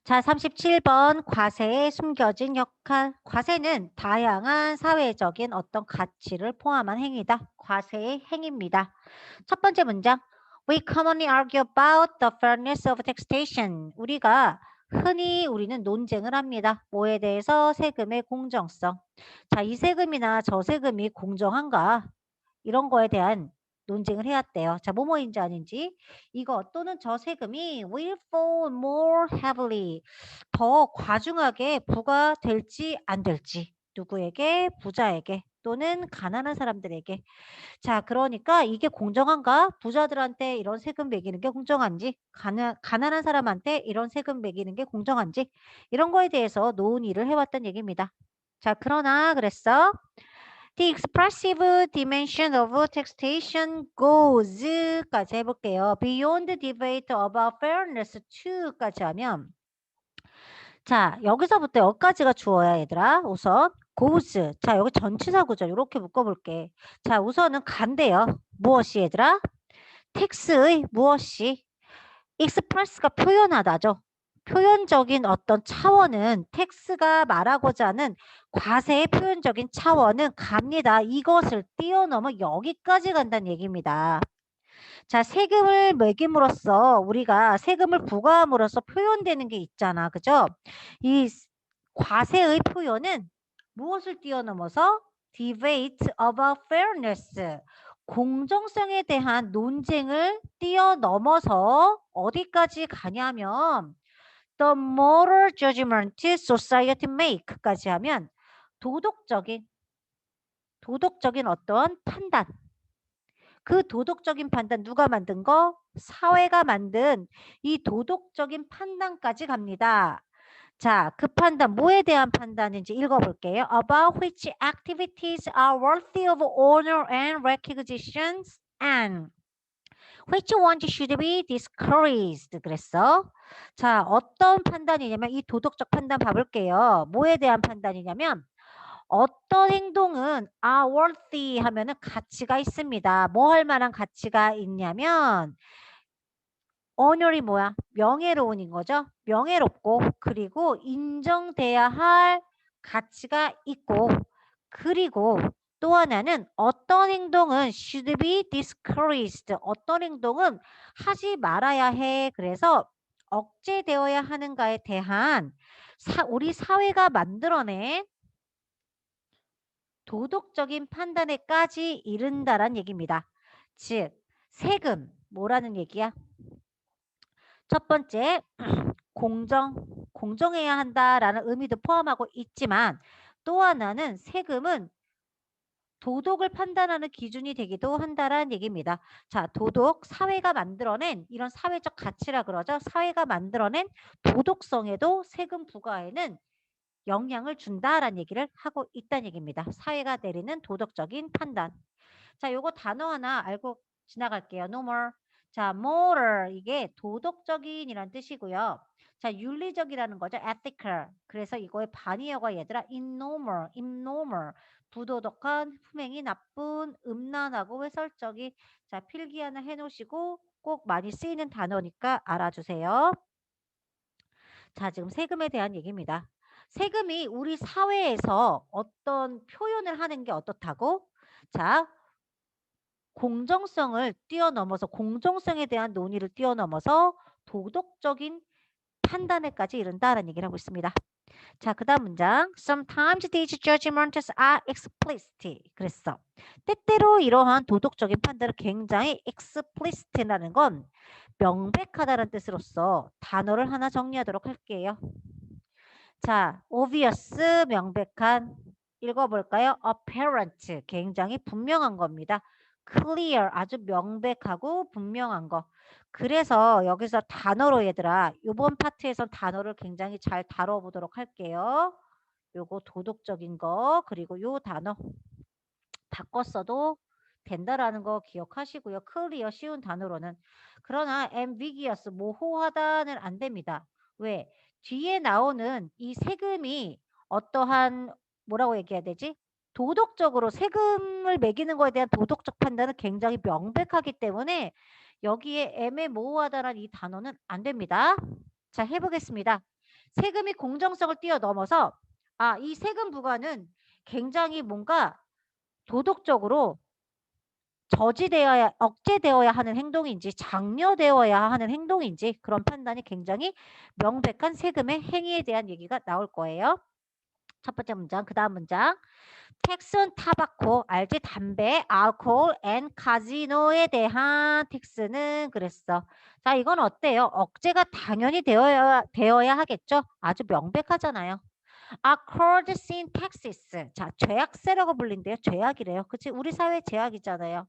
자, 37번 과세의 숨겨진 역할. 과세는 다양한 사회적인 어떤 가치를 포함한 행위다. 과세의 행위입니다. 첫 번째 문장. We commonly argue about the fairness of taxation. 우리는 논쟁을 합니다. 뭐에 대해서? 세금의 공정성. 자, 이 세금이나 저 세금이 공정한가? 이런 거에 대한 논쟁을 해왔대요. 자, 뭐뭐인지 아닌지. 이거 또는 저 세금이 will fall more heavily. 더 과중하게 부과될지 안 될지. 누구에게? 부자에게 또는 가난한 사람들에게. 자, 그러니까 이게 공정한가? 부자들한테 이런 세금 매기는 게 공정한지, 가난한 사람한테 이런 세금 매기는 게 공정한지, 이런 거에 대해서 논의를 해왔던 얘기입니다. 자, 그러나 그랬어. The expressive dimension of taxation goes까지 해볼게요. Beyond the debate about fairness to까지 하면, 자, 여기서부터 여기까지가 주어야 얘들아. 우선 goes. 자, 여기 전치사 구조 이렇게 묶어볼게. 자, 우선은 간대요. 무엇이 얘들아? 텍스의 무엇이? express가 표현하다죠. 표현적인 어떤 차원은 텍스가 말하고자 하는 과세의 표현적인 차원은 갑니다. 이것을 뛰어넘어 여기까지 간다는 얘기입니다. 자, 세금을 매김으로써 우리가 세금을 부과함으로써 표현되는 게 있잖아. 그죠? 이 과세의 표현은 무엇을 뛰어넘어서 debate about fairness. 공정성에 대한 논쟁을 뛰어넘어서 어디까지 가냐면 the moral judgment society make까지 하면 도덕적인 어떤 판단. 그 도덕적인 판단 누가 만든 거? 사회가 만든 이 도덕적인 판단까지 갑니다. 자, 그 판단 뭐에 대한 판단인지 읽어볼게요. About which activities are worthy of honor and recognitions and which ones should be discouraged. 그랬어. 자, 어떤 판단이냐면 이 도덕적 판단 봐볼게요. 뭐에 대한 판단이냐면 어떤 행동은 are worthy 하면은 가치가 있습니다. 뭐 할 만한 가치가 있냐면 honor이 뭐야? 명예로운인 거죠. 명예롭고 그리고 인정돼야 할 가치가 있고 그리고 또 하나는 어떤 행동은 should be discouraged. 어떤 행동은 하지 말아야 해. 그래서 억제되어야 하는가에 대한 우리 사회가 만들어낸 도덕적인 판단에까지 이른다란 얘기입니다. 즉, 세금, 뭐라는 얘기야? 첫 번째, 공정해야 한다라는 의미도 포함하고 있지만 또 하나는 세금은 도덕을 판단하는 기준이 되기도 한다라는 얘기입니다. 자, 사회가 만들어낸 이런 사회적 가치라 그러죠. 사회가 만들어낸 도덕성에도 세금 부과에는 영향을 준다라는 얘기를 하고 있다는 얘기입니다. 사회가 내리는 도덕적인 판단. 자, 요거 단어 하나 알고 지나갈게요. No more. 자, moral 이게 도덕적인이란 뜻이고요. 자, 윤리적이라는 거죠. ethical. 그래서 이거의 반의어가 얘들아 immoral. 부도덕한, 품행이 나쁜, 음란하고 회설적인. 자, 필기 하나 해놓으시고 꼭 많이 쓰이는 단어니까 알아주세요. 자, 지금 세금에 대한 얘기입니다. 세금이 우리 사회에서 어떤 표현을 하는 게 어떻다고? 자, 공정성에 대한 논의를 뛰어넘어서 도덕적인 판단에까지 이른다라는 얘기를 하고 있습니다. 자, 그 다음 문장. Sometimes these judgments are explicit. 그랬어. 때때로 이러한 도덕적인 판단은 굉장히 explicit라는 건 명백하다는 뜻으로서 단어를 하나 정리하도록 할게요. 자, obvious, 명백한. 읽어볼까요? apparent, 굉장히 분명한 겁니다. clear, 아주 명백하고 분명한 거. 그래서 여기서 단어로 얘들아, 이번 파트에서 단어를 굉장히 잘 다뤄보도록 할게요. 요거 도덕적인 거, 그리고 요 단어 바꿨어도 된다라는 거 기억하시고요. clear, 쉬운 단어로는. 그러나 ambiguous, 모호하다는 안 됩니다. 왜? 뒤에 나오는 이 세금이 어떠한 뭐라고 얘기해야 되지? 도덕적으로 세금을 매기는 거에 대한 도덕적 판단은 굉장히 명백하기 때문에 여기에 애매모호하다는 이 단어는 안 됩니다. 자, 해보겠습니다. 세금이 공정성을 뛰어넘어서 이 세금 부과는 굉장히 뭔가 도덕적으로 저지되어야 억제되어야 하는 행동인지 장려되어야 하는 행동인지 그런 판단이 굉장히 명백한 세금의 행위에 대한 얘기가 나올 거예요. 첫 번째 문장, 그 다음 문장. 텍스는 타바코, 알지? 담배, 알코올, 앤 카지노에 대한 텍스는 그랬어. 자, 이건 어때요? 억제가 당연히 되어야 하겠죠? 아주 명백하잖아요. Accords in Texas. 자, 죄악세라고 불린대요. 죄악이래요. 그치? 우리 사회 죄악이잖아요.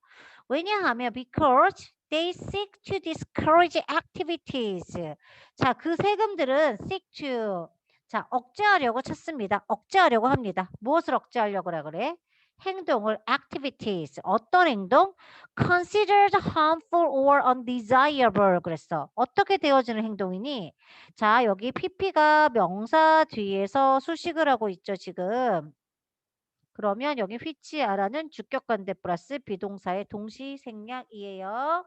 왜냐하면 because they seek to discourage activities. 자, 그 세금들은 seek to 자, 억제하려고 찾습니다. 억제하려고 합니다. 무엇을 억제하려고 그래? 행동을 activities. 어떤 행동? considered harmful or undesirable 그랬어. 어떻게 되어지는 행동이니? 자, 여기 PP가 명사 뒤에서 수식을 하고 있죠, 지금. 그러면 여기 which are는 주격관대 플러스 비동사의 동시생략이에요.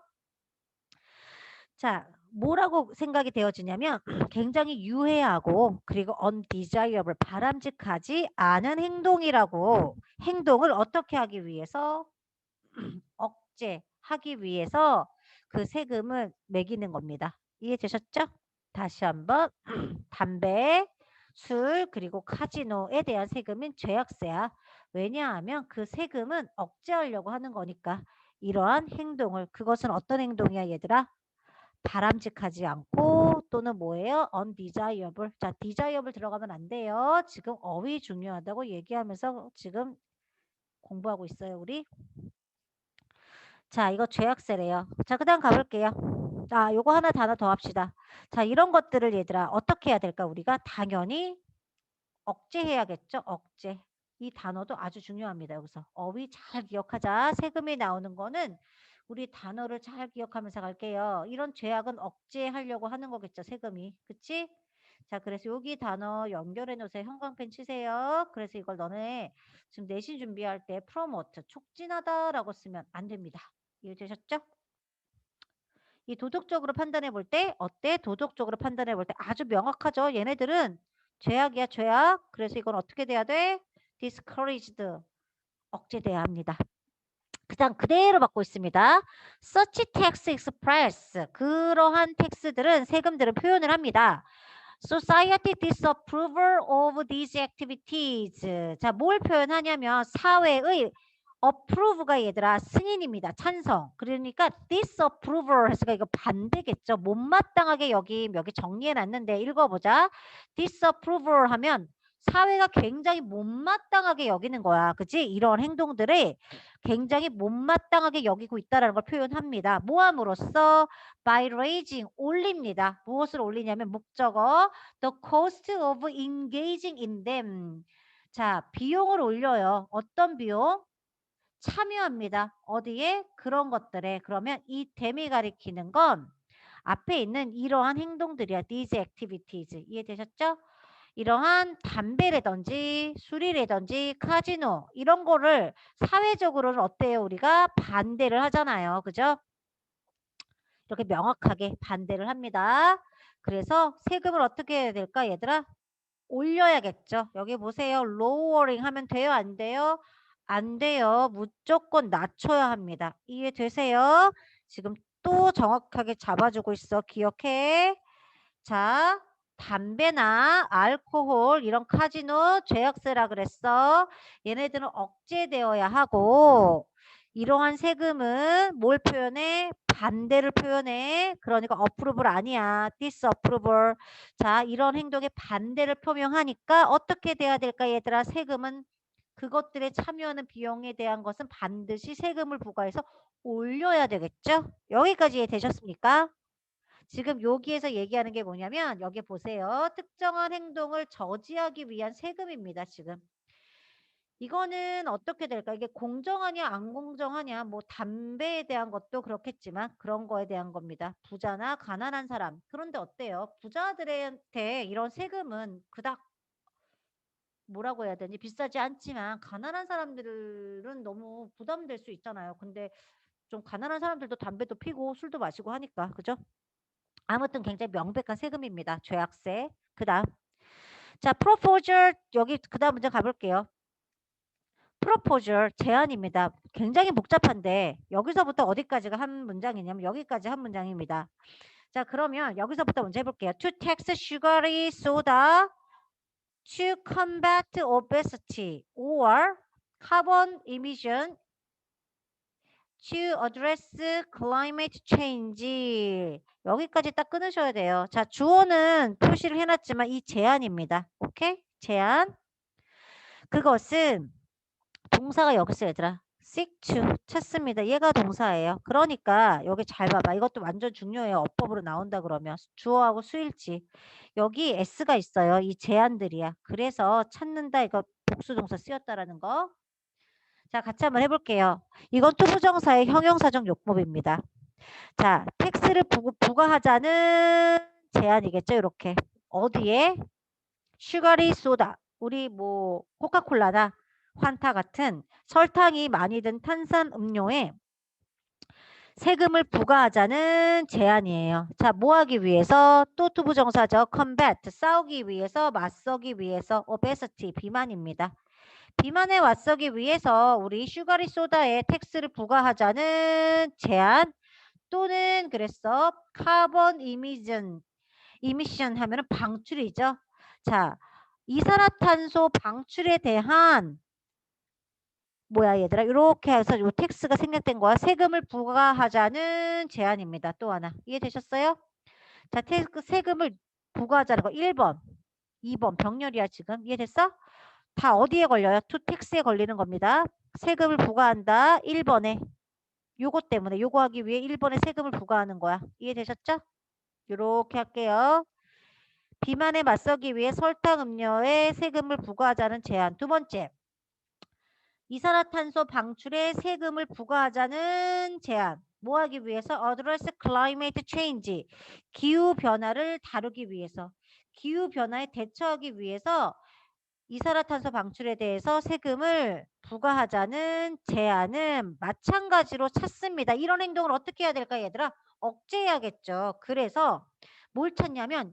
자, 뭐라고 생각이 되어지냐면 굉장히 유해하고 그리고 undesirable, 바람직하지 않은 행동이라고 행동을 어떻게 하기 위해서 억제하기 위해서 그 세금을 매기는 겁니다. 이해되셨죠? 다시 한번 담배, 술 그리고 카지노에 대한 세금은 죄악세야. 왜냐하면 그 세금은 억제하려고 하는 거니까 이러한 행동을 그것은 어떤 행동이야 얘들아? 바람직하지 않고 또는 뭐예요? undesirable. 자, desirable 들어가면 안 돼요. 지금 어휘 중요하다고 얘기하면서 지금 공부하고 있어요, 우리. 자, 이거 죄악세래요. 자, 그 다음 가볼게요. 자, 요거 하나 단어 더 합시다. 자, 이런 것들을 얘들아 어떻게 해야 될까? 우리가 당연히 억제해야겠죠? 억제. 이 단어도 아주 중요합니다. 여기서 어휘 잘 기억하자. 세금이 나오는 거는 우리 단어를 잘 기억하면서 갈게요. 이런 죄악은 억제하려고 하는 거겠죠. 세금이. 그치? 자, 그래서 여기 단어 연결해 놓으세요. 형광펜 치세요. 그래서 이걸 너네 지금 내신 준비할 때 promote, 촉진하다라고 쓰면 안 됩니다. 이해되셨죠? 이 도덕적으로 판단해 볼 때 어때? 도덕적으로 판단해 볼 때 아주 명확하죠. 얘네들은 죄악이야, 죄악. 그래서 이건 어떻게 돼야 돼? discouraged, 억제돼야 합니다. 그냥 그대로 받고 있습니다. such tax express, 그러한 텍스들은 세금들은 표현을 합니다. Society disapproval of these activities. 자, 뭘 표현하냐면 사회의 approve가 얘들아 승인입니다. 찬성. 그러니까 disapproval 했으니까 이거 반대겠죠. 못마땅하게 여기 정리해 놨는데 읽어보자. disapproval 하면 사회가 굉장히 못마땅하게 여기는 거야. 그치? 이런 행동들을 굉장히 못마땅하게 여기고 있다는 걸 표현합니다. 모함으로써 by raising 올립니다. 무엇을 올리냐면 목적어 the cost of engaging in them. 자, 비용을 올려요. 어떤 비용? 참여합니다. 어디에? 그런 것들에. 그러면 이 them이 가리키는 건 앞에 있는 이러한 행동들이야. these activities. 이해되셨죠? 이러한 담배라든지 술이라든지 카지노 이런 거를 사회적으로는 어때요? 우리가 반대를 하잖아요. 그죠? 이렇게 명확하게 반대를 합니다. 그래서 세금을 어떻게 해야 될까 얘들아? 올려야겠죠. 여기 보세요. lowering 하면 돼요? 안 돼요? 안 돼요. 무조건 낮춰야 합니다. 이해되세요? 지금 또 정확하게 잡아주고 있어. 기억해. 자, 담배나 알코올 이런 카지노 죄악세라 그랬어. 얘네들은 억제되어야 하고 이러한 세금은 뭘 표현해? 반대를 표현해. 그러니까 approval 아니야. disapproval. 자, 이런 행동에 반대를 표명하니까 어떻게 돼야 될까 얘들아? 세금은 그것들에 참여하는 비용에 대한 것은 반드시 세금을 부과해서 올려야 되겠죠? 여기까지 되셨습니까? 지금 여기에서 얘기하는 게 뭐냐면 여기 보세요. 특정한 행동을 저지하기 위한 세금입니다. 지금. 이거는 어떻게 될까? 이게 공정하냐 안 공정하냐 뭐 담배에 대한 것도 그렇겠지만 그런 거에 대한 겁니다. 부자나 가난한 사람. 그런데 어때요? 부자들한테 이런 세금은 그닥 뭐라고 해야 되니 비싸지 않지만 가난한 사람들은 너무 부담될 수 있잖아요. 근데 좀 가난한 사람들도 담배도 피고 술도 마시고 하니까 그죠? 아무튼 굉장히 명백한 세금입니다. 죄악세. 그 다음 자, proposal 여기 그다음 문제 가볼게요. proposal 제안입니다. 굉장히 복잡한데 여기서부터 어디까지가 한 문장이냐면 여기까지 한 문장입니다. 자, 그러면 여기서부터 문제 해볼게요. To tax sugary soda to combat obesity or carbon emission to address climate change. 여기까지 딱 끊으셔야 돼요. 자, 주어는 표시를 해놨지만 이 제안입니다. 오케이? 제안. 그것은 동사가 여기 있어요, 얘들아. seek to 찾습니다. 얘가 동사예요. 그러니까 여기 잘 봐봐. 이것도 완전 중요해요. 어법으로 나온다 그러면 주어하고 수일치. 여기 s가 있어요. 이 제안들이야. 그래서 찾는다 이거 복수동사 쓰였다라는 거. 자, 같이 한번 해볼게요. 이건 투부정사의 형용사적 용법입니다. 자, 텍스를 부과하자는 제안이겠죠. 이렇게 어디에 슈가리 소다 우리 뭐 코카콜라나 환타 같은 설탕이 많이 든 탄산 음료에 세금을 부과하자는 제안이에요. 자, 뭐 하기 위해서? 또 투부정사죠. combat, 싸우기 위해서, 맞서기 위해서, obesity, 비만입니다. 비만에 맞서기 위해서 우리 슈가리 소다에 텍스를 부과하자는 제안 또는 그랬어. 카본 이미션 하면은 방출이죠. 자, 이산화탄소 방출에 대한 뭐야 얘들아 이렇게 해서 요 텍스가 생략된 거야. 세금을 부과하자는 제안입니다. 또 하나 이해되셨어요? 자, 세금을 부과하자는 거 1번 2번 병렬이야 지금 이해됐어? 다 어디에 걸려요? 투 텍스에 걸리는 겁니다. 세금을 부과한다 1번에 요거 때문에 요거 하기 위해 1번에 세금을 부과하는 거야. 이해되셨죠? 요렇게 할게요. 비만에 맞서기 위해 설탕 음료에 세금을 부과하자는 제안. 두 번째, 이산화탄소 방출에 세금을 부과하자는 제안. 뭐 하기 위해서? Address climate change. 기후 변화를 다루기 위해서. 기후 변화에 대처하기 위해서 이산화탄소 방출에 대해서 세금을 부과하자는 제안은 마찬가지로 찾습니다. 이런 행동을 어떻게 해야 될까 얘들아? 억제해야겠죠. 그래서 뭘 찾냐면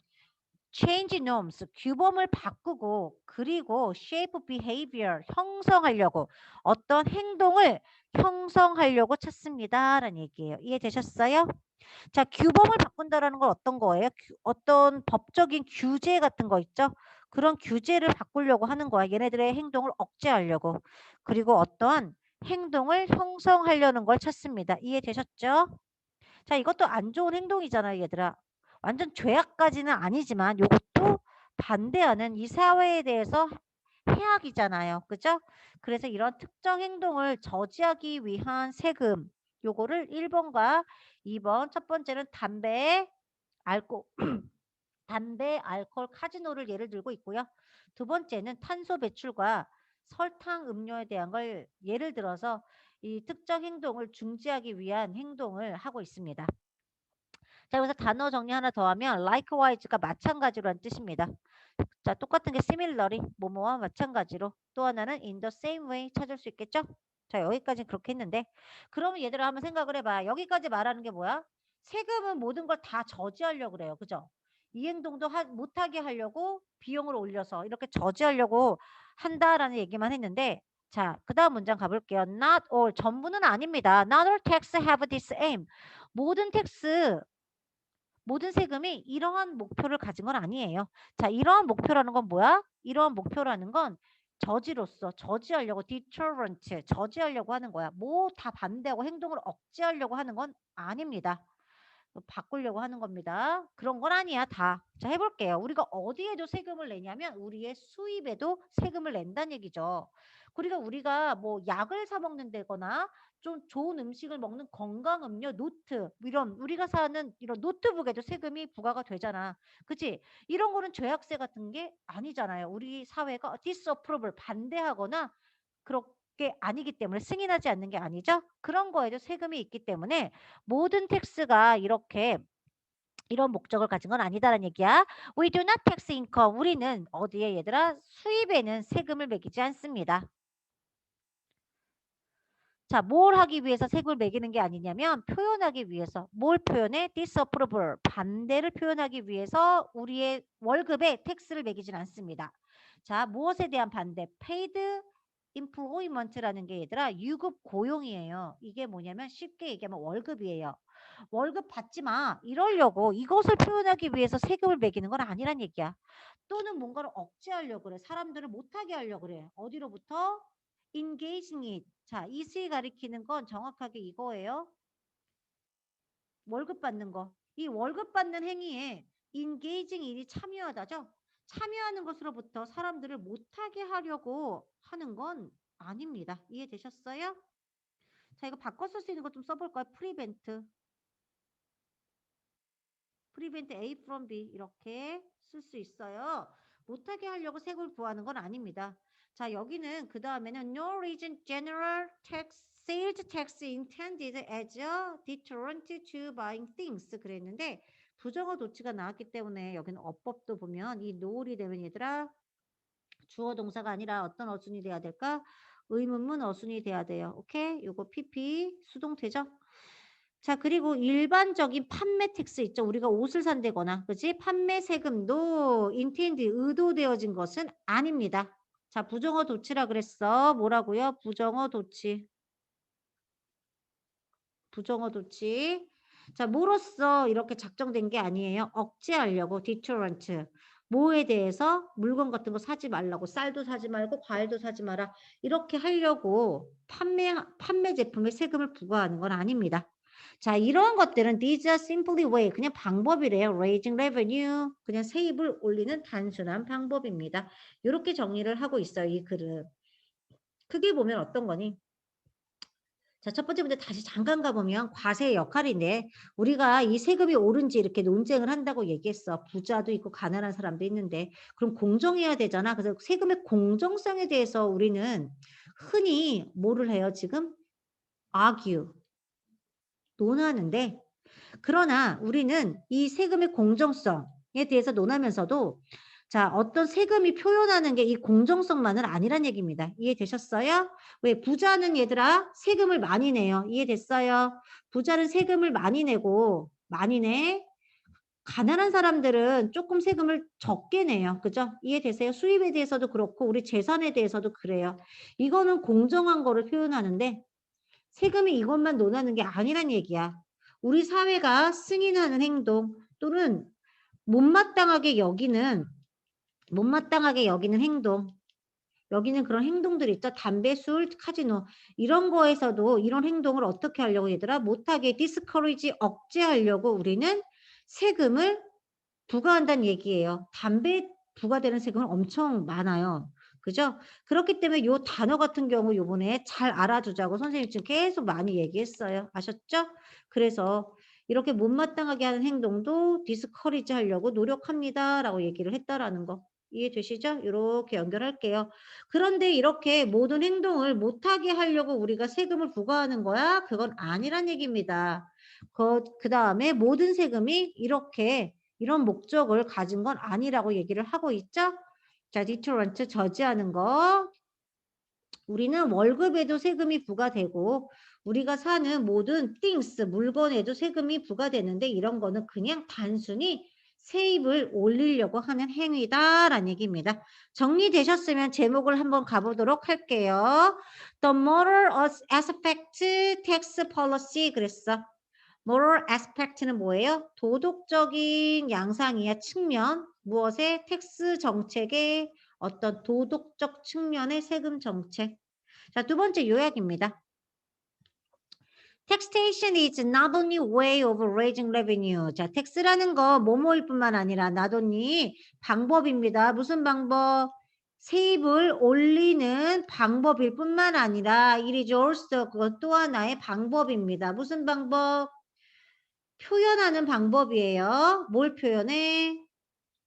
change norms, 규범을 바꾸고 그리고 shape behavior, 형성하려고 어떤 행동을 형성하려고 찾습니다. 라는 얘기예요. 이해되셨어요? 자, 규범을 바꾼다라는 건 어떤 거예요? 어떤 법적인 규제 같은 거 있죠? 그런 규제를 바꾸려고 하는 거야. 얘네들의 행동을 억제하려고. 그리고 어떠한 행동을 형성하려는 걸 찾습니다. 이해되셨죠? 자, 이것도 안 좋은 행동이잖아요, 얘들아. 완전 죄악까지는 아니지만 이것도 반대하는 이 사회에 대해서 해악이잖아요. 그죠? 그래서 이런 특정 행동을 저지하기 위한 세금 요거를 1번과 2번 첫 번째는 담배, 알코올, 담배, 알코올, 카지노를 예를 들고 있고요. 두 번째는 탄소 배출과 설탕 음료에 대한 걸 예를 들어서 이 특정 행동을 중지하기 위한 행동을 하고 있습니다. 자, 여기서 단어 정리 하나 더 하면 likewise가 마찬가지로란 뜻입니다. 자, 똑같은 게 similarly, 뭐뭐와 마찬가지로. 또 하나는 in the same way 찾을 수 있겠죠? 자, 여기까지 그렇게 했는데 그러면 얘들아 한번 생각을 해봐. 여기까지 말하는 게 뭐야? 세금은 모든 걸 다 저지하려고 그래요. 그죠? 이 행동도 못하게 하려고 비용을 올려서 이렇게 저지하려고 한다라는 얘기만 했는데 자, 그 다음 문장 가볼게요. Not all, 전부는 아닙니다. Not all tax have this aim. 모든 텍스 모든 세금이 이러한 목표를 가진 건 아니에요. 자, 이러한 목표라는 건 뭐야? 이러한 목표라는 건 저지로서 저지하려고 deterrent 저지하려고 하는 거야. 뭐 다 반대하고 행동을 억제하려고 하는 건 아닙니다. 바꾸려고 하는 겁니다. 그런 건 아니야 다. 자, 해볼게요. 우리가 어디에도 세금을 내냐면 우리의 수입에도 세금을 낸다는 얘기죠. 그러니까 우리가 뭐 약을 사 먹는 데거나 좀 좋은 음식을 먹는 건강음료, 노트 이런 우리가 사는 이런 노트북에도 세금이 부과가 되잖아. 그치? 이런 거는 죄악세 같은 게 아니잖아요. 우리 사회가 disapproval 반대하거나 그렇게 아니기 때문에 승인하지 않는 게 아니죠. 그런 거에도 세금이 있기 때문에 모든 텍스가 이렇게 이런 목적을 가진 건 아니다라는 얘기야. We do not tax income. 우리는 어디에 얘들아? 수입에는 세금을 매기지 않습니다. 자, 뭘 하기 위해서 세금을 매기는 게 아니냐면 표현하기 위해서. 뭘 표현해? disapproval. 반대를 표현하기 위해서 우리의 월급에 텍스를 매기진 않습니다. 자, 무엇에 대한 반대? paid employment라는 게 얘들아 유급 고용이에요. 이게 뭐냐면 쉽게 얘기하면 월급이에요. 월급 받지 마. 이러려고 이것을 표현하기 위해서 세금을 매기는 건 아니란 얘기야. 또는 뭔가를 억제하려고 그래. 사람들을 못하게 하려고 그래. 어디로부터? engaging it. 자, 이슬 가리키는 건 정확하게 이거예요. 월급 받는 거. 이 월급 받는 행위에 engaging it이 참여하다죠. 참여하는 것으로부터 사람들을 못하게 하려고 하는 건 아닙니다. 이해되셨어요? 자, 이거 바꿔 쓸 수 있는 거 좀 써볼까요? prevent A from B 이렇게 쓸 수 있어요. 못하게 하려고 세금을 부과하는 건 아닙니다. 자, 여기는 그 다음에는 no reason general tax sales tax intended as a deterrent to buying things 그랬는데 부정어 도치가 나왔기 때문에 여기는 어법도 보면 이 no를 되면 얘들아 주어 동사가 아니라 어떤 어순이 돼야 될까? 의문문 어순이 돼야 돼요. 오케이? 요거 PP 수동태죠? 자, 그리고 일반적인 판매 텍스 있죠. 우리가 옷을 산다거나, 그지? 판매 세금도 인텐드 의도되어진 것은 아닙니다. 자, 부정어 도치라 그랬어. 뭐라고요? 부정어 도치. 부정어 도치. 자, 뭐로써 이렇게 작정된 게 아니에요. 억제하려고 deterrent. 뭐에 대해서 물건 같은 거 사지 말라고 쌀도 사지 말고 과일도 사지 마라. 이렇게 하려고 판매 제품에 세금을 부과하는 건 아닙니다. 자, 이런 것들은 these are simply way 그냥 방법이래요. raising revenue 그냥 세입을 올리는 단순한 방법입니다. 이렇게 정리를 하고 있어요. 이 글은. 크게 보면 어떤 거니? 자, 첫 번째 문제 다시 잠깐 가보면 과세의 역할인데 우리가 이 세금이 옳은지 이렇게 논쟁을 한다고 얘기했어. 부자도 있고 가난한 사람도 있는데 그럼 공정해야 되잖아. 그래서 세금의 공정성에 대해서 우리는 흔히 뭐를 해요 지금? argue, 논하는데 그러나 우리는 이 세금의 공정성에 대해서 논하면서도 자, 어떤 세금이 표현하는 게 이 공정성만은 아니란 얘기입니다. 이해되셨어요? 왜 부자는 얘들아 세금을 많이 내요. 이해됐어요? 부자는 세금을 많이 내고 많이 내. 가난한 사람들은 조금 세금을 적게 내요. 그죠? 이해되세요? 수입에 대해서도 그렇고 우리 재산에 대해서도 그래요. 이거는 공정한 거를 표현하는데 세금이 이것만 논하는 게 아니란 얘기야. 우리 사회가 승인하는 행동 또는 못마땅하게 여기는 행동 여기는 그런 행동들이 있죠. 담배, 술, 카지노 이런 거에서도 이런 행동을 어떻게 하려고 얘들아 못하게 디스커리지 억제하려고 우리는 세금을 부과한다는 얘기예요. 담배 부과되는 세금은 엄청 많아요. 그죠? 그렇기 때문에 요 단어 같은 경우 요번에 잘 알아두자고 선생님 지금 계속 많이 얘기했어요. 아셨죠? 그래서 이렇게 못마땅하게 하는 행동도 디스커리지 하려고 노력합니다. 라고 얘기를 했다라는 거. 이해되시죠? 이렇게 연결할게요. 그런데 이렇게 모든 행동을 못하게 하려고 우리가 세금을 부과하는 거야? 그건 아니란 얘기입니다. 그 다음에 모든 세금이 이렇게 이런 목적을 가진 건 아니라고 얘기를 하고 있죠. 자, deterrent 저지하는 거. 우리는 월급에도 세금이 부과되고 우리가 사는 모든 things, 물건에도 세금이 부과되는데 이런 거는 그냥 단순히 세입을 올리려고 하는 행위다라는 얘기입니다. 정리되셨으면 제목을 한번 가보도록 할게요. The moral aspect tax policy 그랬어. moral aspect는 뭐예요? 도덕적인 양상이야 측면. 무엇의? 텍스 정책의 어떤 도덕적 측면의 세금 정책. 자, 두 번째 요약입니다. Taxation is not only way of raising revenue. 자, 텍스라는 거 뭐뭐일 뿐만 아니라 not only 방법입니다. 무슨 방법? 세입을 올리는 방법일 뿐만 아니라 it is also 그것 또 하나의 방법입니다. 무슨 방법? 표현하는 방법이에요. 뭘 표현해?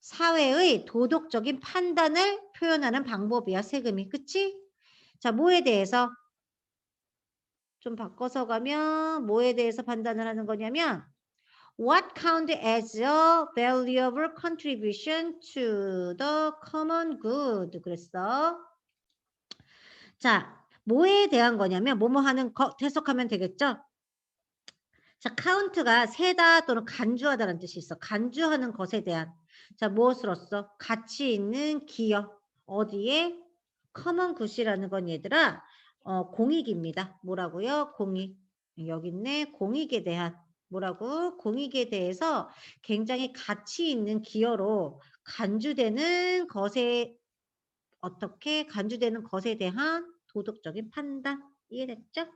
사회의 도덕적인 판단을 표현하는 방법이야, 세금이. 그치? 자, 뭐에 대해서? 좀 바꿔서 가면 뭐에 대해서 판단을 하는 거냐면 What count as a valuable contribution to the common good? 그랬어. 자, 뭐에 대한 거냐면 뭐뭐 하는 것 해석하면 되겠죠? 자, 카운트가 세다 또는 간주하다라는 뜻이 있어. 간주하는 것에 대한. 자, 무엇으로써? 가치 있는 기여. 어디에? 커먼 굿이라는 건 얘들아 공익입니다. 뭐라고요? 공익. 여기 있네. 공익에 대한. 뭐라고? 공익에 대해서 굉장히 가치 있는 기여로 간주되는 것에 어떻게 간주되는 것에 대한 도덕적인 판단. 이해됐죠?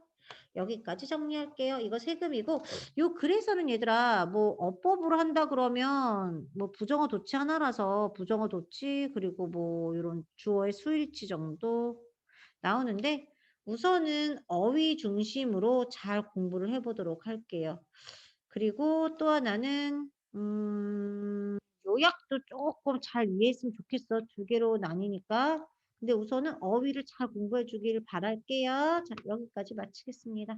여기까지 정리할게요. 이거 세금이고 요 글에서는 얘들아 뭐 어법으로 한다 그러면 뭐 부정어 도치 하나라서 부정어 도치 그리고 뭐 요런 주어의 수일치 정도 나오는데 우선은 어휘 중심으로 잘 공부를 해 보도록 할게요. 그리고 또 하나는 요약도 쪼끔 잘 이해했으면 좋겠어. 두 개로 나뉘니까. 근데 우선은 어휘를 잘 공부해 주기를 바랄게요. 자, 여기까지 마치겠습니다.